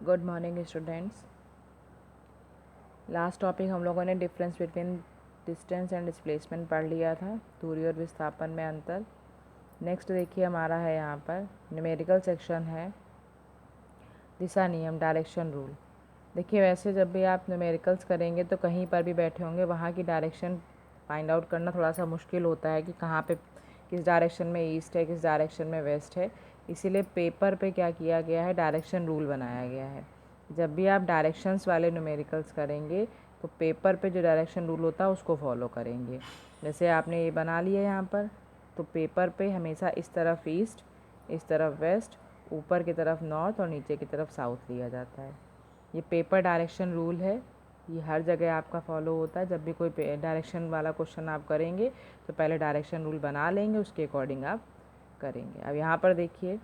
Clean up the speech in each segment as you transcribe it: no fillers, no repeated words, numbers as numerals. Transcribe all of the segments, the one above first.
Good morning students. Last topic हम लोगों ने difference between distance and displacement पढ़ लिया था, दूरी और विस्थापन में अंतर। नेक्स्ट देखिए हमारा है यहाँ पर न्यूमेरिकल सेक्शन है दिशा नियम, डायरेक्शन रूल। देखिए वैसे जब भी आप न्यूमेरिकल्स करेंगे तो कहीं पर भी बैठे होंगे वहाँ की डायरेक्शन फाइंड आउट करना थोड़ा सा मुश्किल होता है कि कहाँ पे किस डायरेक्शन में ईस्ट है, किस डायरेक्शन में वेस्ट है। इसीलिए पेपर पे क्या किया गया है, डायरेक्शन रूल बनाया गया है। जब भी आप डायरेक्शंस वाले न्यूमेरिकल्स करेंगे तो पेपर पे जो डायरेक्शन रूल होता है उसको फॉलो करेंगे। जैसे आपने ये बना लिया यहाँ पर, तो पेपर पे हमेशा इस तरफ ईस्ट, इस तरफ वेस्ट, ऊपर की तरफ नॉर्थ और नीचे की तरफ साउथ लिया जाता है। ये पेपर डायरेक्शन रूल है, ये हर जगह आपका फॉलो होता है। जब भी कोई डायरेक्शन वाला क्वेश्चन आप करेंगे तो पहले डायरेक्शन रूल बना लेंगे, उसके अकॉर्डिंग आप करेंगे। अब यहाँ पर देखिए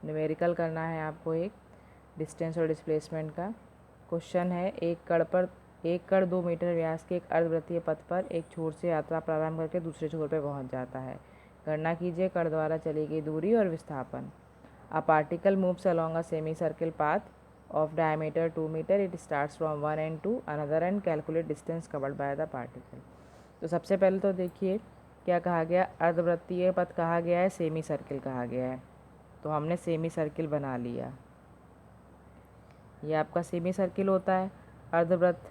न्यूमेरिकल करना है आपको एक डिस्टेंस और डिस्प्लेसमेंट का। क्वेश्चन है एक कण 2 मीटर व्यास के एक अर्धवृत्तीय पथ पर एक छोर से यात्रा प्रारंभ करके दूसरे छोर पर पहुँच जाता है। गणना कीजिए कण द्वारा चली गई दूरी और विस्थापन। A particle moves along a semicircle path of diameter 2 meter. It starts from one end to another and calculate distance covered by the particle. तो सबसे पहले तो देखिए क्या कहा गया, अर्धवृत्तीय पथ कहा गया है, सेमी सर्किल कहा गया है। तो हमने सेमी सर्किल बना लिया, ये आपका सेमी सर्किल होता है। अर्धवृत्त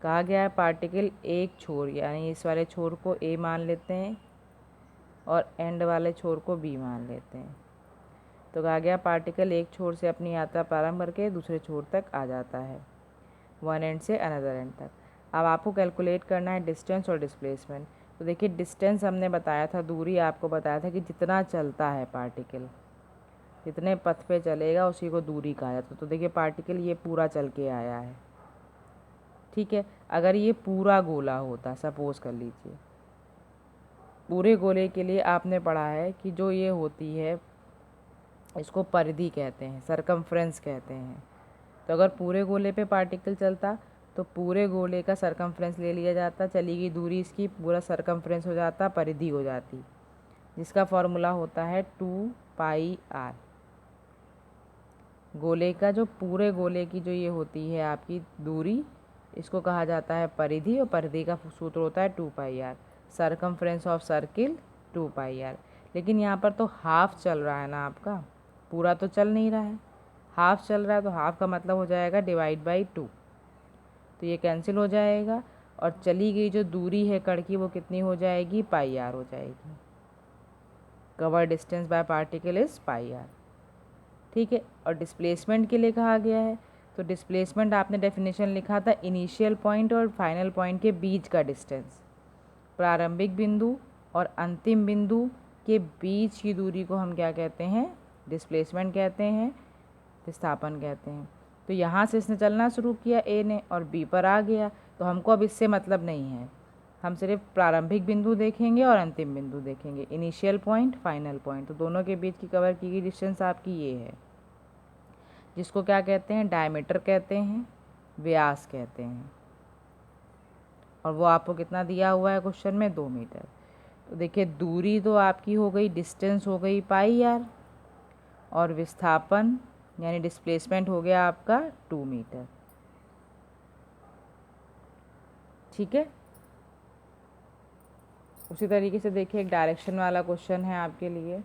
कहा गया है पार्टिकल एक छोर, यानी इस वाले छोर को ए मान लेते हैं और एंड वाले छोर को बी मान लेते हैं। तो कहा गया पार्टिकल एक छोर से अपनी यात्रा प्रारंभ करके दूसरे छोर तक आ जाता है, वन एंड से अनदर एंड तक। अब आपको कैलकुलेट करना है डिस्टेंस और डिस्प्लेसमेंट। तो देखिए डिस्टेंस हमने बताया था, दूरी आपको बताया था कि जितना चलता है पार्टिकल, जितने पथ पे चलेगा उसी को दूरी कहा जाता है। तो देखिए पार्टिकल ये पूरा चल के आया है, ठीक है। अगर ये पूरा गोला होता, सपोज कर लीजिए, पूरे गोले के लिए आपने पढ़ा है कि जो ये होती है इसको परिधि कहते हैं, सरकमफ्रेंस कहते हैं। तो अगर पूरे गोले पे पार्टिकल चलता तो पूरे गोले का सरकमफ्रेंस ले लिया जाता, चली गई दूरी इसकी, पूरा सरकमफ्रेंस हो जाता, परिधि हो जाती, जिसका फॉर्मूला होता है 2πr। गोले का जो पूरे गोले की जो ये होती है आपकी दूरी, इसको कहा जाता है परिधि, और परिधि का सूत्र होता है 2πr, circumference of circle 2πr। लेकिन यहाँ पर तो हाफ चल रहा है ना आपका, पूरा तो चल नहीं रहा है, हाफ चल रहा है। तो हाफ का मतलब हो जाएगा डिवाइड बाई 2, तो ये कैंसिल हो जाएगा और चली गई जो दूरी है कण की वो कितनी हो जाएगी, πr हो जाएगी। Cover distance by particle is πr, ठीक है। और डिस्प्लेसमेंट के लिए कहा गया है, तो डिस्प्लेसमेंट आपने डेफिनेशन लिखा था इनिशियल पॉइंट और फाइनल पॉइंट के बीच का डिस्टेंस। प्रारंभिक बिंदु और अंतिम बिंदु के बीच की दूरी को हम क्या कहते हैं, डिस्प्लेसमेंट कहते हैं, विस्थापन कहते हैं। तो यहाँ से इसने चलना शुरू किया ए ने और बी पर आ गया, तो हमको अब इससे मतलब नहीं है, हम सिर्फ प्रारंभिक बिंदु देखेंगे और अंतिम बिंदु देखेंगे, इनिशियल पॉइंट, फाइनल पॉइंट। तो दोनों के बीच की कवर की गई डिस्टेंस आपकी ये है, जिसको क्या कहते हैं, डायमीटर कहते हैं, व्यास कहते हैं। और वो आपको कितना दिया हुआ है क्वेश्चन में, 2 मीटर। तो देखिए दूरी तो आपकी हो गई, डिस्टेंस हो गई πr, और विस्थापन यानी डिस्प्लेसमेंट हो गया आपका 2 मीटर, ठीक है। उसी तरीके से देखिए एक डायरेक्शन वाला क्वेश्चन है आपके लिए।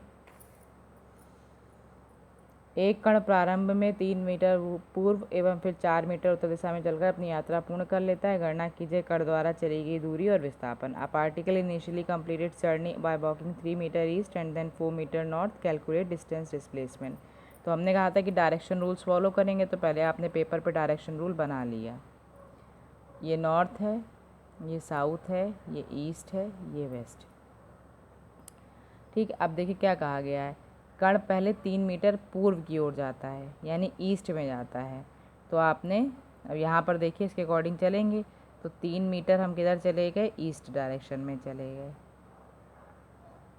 एक कण प्रारंभ में 3 मीटर पूर्व एवं फिर 4 मीटर उत्तर दिशा में चलकर अपनी यात्रा पूर्ण कर लेता है। गणना कीजिए कण द्वारा चली गई दूरी और विस्थापन। A particle initially completed journey by walking 3 metre east and then 4 metre north, calculate distance displacement. तो हमने कहा था कि डायरेक्शन रूल्स फॉलो करेंगे, तो पहले आपने पेपर पर डायरेक्शन रूल बना लिया। ये नॉर्थ है, ये साउथ है, ये ईस्ट है, ये वेस्ट, ठीक। अब देखिए क्या कहा गया है, कण पहले 3 मीटर पूर्व की ओर जाता है, यानी ईस्ट में जाता है। तो आपने अब यहाँ पर देखिए इसके अकॉर्डिंग चलेंगे, तो 3 मीटर हम किधर चले गए, ईस्ट डायरेक्शन में चले गए।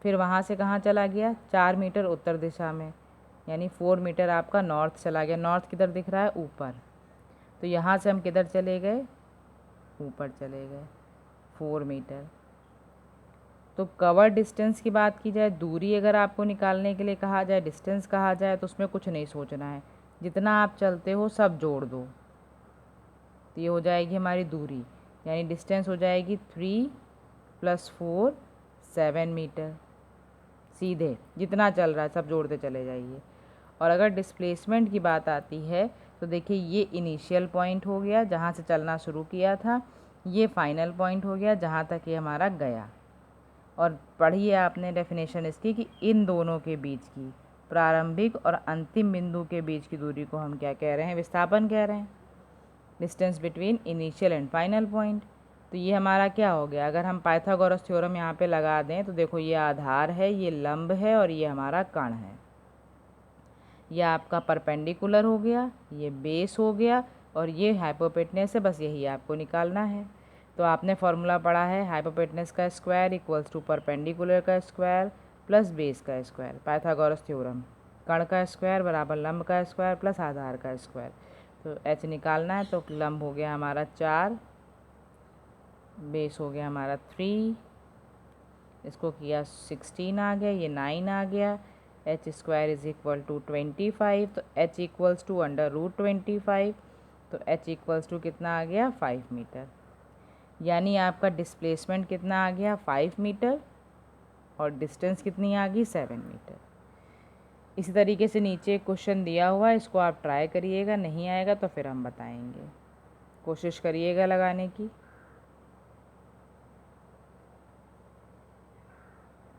फिर वहाँ से कहाँ चला गया, 4 मीटर उत्तर दिशा में, यानी 4 मीटर आपका नॉर्थ चला गया। नॉर्थ किधर दिख रहा है, ऊपर। तो यहाँ से हम किधर चले गए, ऊपर चले गए 4 मीटर। तो कवर डिस्टेंस की बात की जाए, दूरी अगर आपको निकालने के लिए कहा जाए, डिस्टेंस कहा जाए, तो उसमें कुछ नहीं सोचना है, जितना आप चलते हो सब जोड़ दो, तो ये हो जाएगी हमारी दूरी, यानी डिस्टेंस हो जाएगी 3 + 4 7 मीटर। सीधे जितना चल रहा है सब जोड़ते चले जाइए। और अगर डिस्प्लेसमेंट की बात आती है तो देखिए ये इनिशियल पॉइंट हो गया जहाँ से चलना शुरू किया था, ये फाइनल पॉइंट हो गया जहाँ तक ये हमारा गया। और पढ़िए आपने डेफिनेशन इसकी कि इन दोनों के बीच की प्रारंभिक और अंतिम बिंदु के बीच की दूरी को हम क्या कह रहे हैं, विस्थापन कह रहे हैं, distance between initial and final point. तो ये हमारा क्या हो गया, अगर हम पाइथागोरस थ्योरम यहाँ पे लगा दें तो देखो ये आधार है, ये लंब है और ये हमारा कण है। ये आपका परपेंडिकुलर हो गया, ये बेस हो गया और ये हाइपोटेन्यूस है, बस यही आपको निकालना है। तो आपने फॉर्मूला पढ़ा है, हाइपोटेन्यूस का स्क्वायर इक्वल्स टू परपेंडिकुलर का स्क्वायर प्लस बेस का स्क्वायर, पाइथागोरस थ्योरम। कण का स्क्वायर बराबर लंब का स्क्वायर प्लस आधार का स्क्वायर। तो एच निकालना है, तो लंब हो गया हमारा 4, बेस हो गया हमारा 3, इसको किया 16 आ गया, ये 9 आ गया। H square is equal to 25, तो एच इक्वल्स टू √25, तो एच इक्वल्स टू कितना आ गया 5 मीटर। यानी आपका डिस्प्लेसमेंट कितना आ गया 5 मीटर और डिस्टेंस कितनी आ गई 7 मीटर। इसी तरीके से नीचे क्वेश्चन दिया हुआ है, इसको आप ट्राई करिएगा, नहीं आएगा तो फिर हम बताएंगे, कोशिश करिएगा लगाने की।